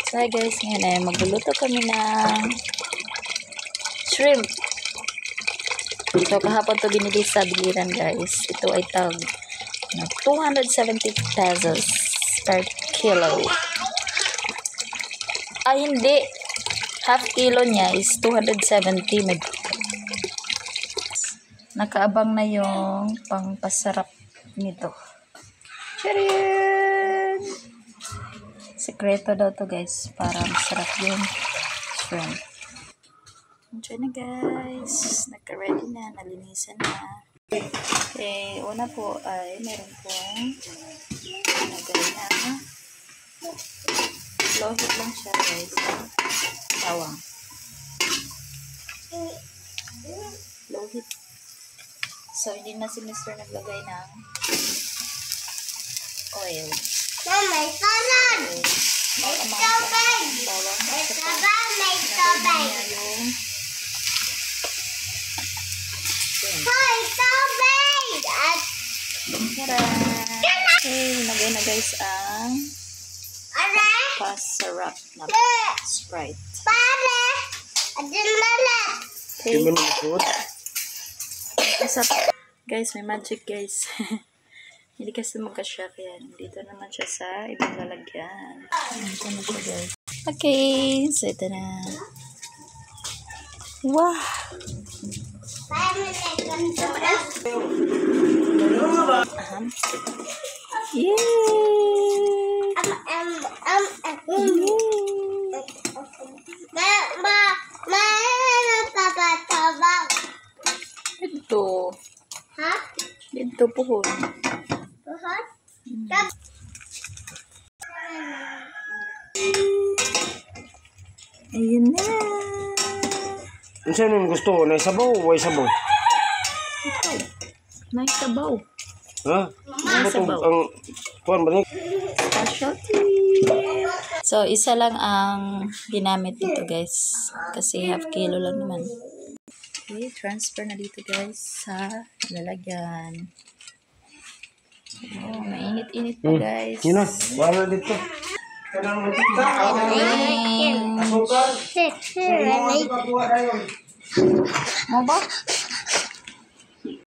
So hi guys, ngayon ay magluluto kami ng shrimp. So kahapon to binili sa biliran guys. Ito ay tag na 270 pesos per kilo. Ay hindi, half kilo niya is 270. Nakaabang na yung pangpasarap nito. Charin! Sekreto daw to guys, para masarap yung shrimp. Enjoy na guys. Nagka-ready na, nalinisan na. Okay, una po ay meron pong nagay na low heat lang siya guys. Bawang. Low heat. So, hindi na si Mr. naglagay ng oil. May salad! May tubig! May salad! May tubig! May tubig! At okay, nagay na guys ang pasarap na Sprite. pare! Adin lala! Okay. Guys, may magic guys. Hindi kasi magkasya kaya dito naman siya sa ibang lalagyan. Ito na siya guys. Okay, so ito na. Wow! Yay! Ito. Ha? Ito po. Ayun na. Ano siya nung gusto? Naisabaw o isabaw? Ito. Naisabaw. Ha? Naisabaw. Ang kuwan ba niya? Specialty. So, isa lang ang ginamit dito guys. Kasi half kilo lang naman. Okay, transfer na dito guys sa lalagyan. Oh, mainit-init pa guys. Yun na. Wala dito. Mo ba?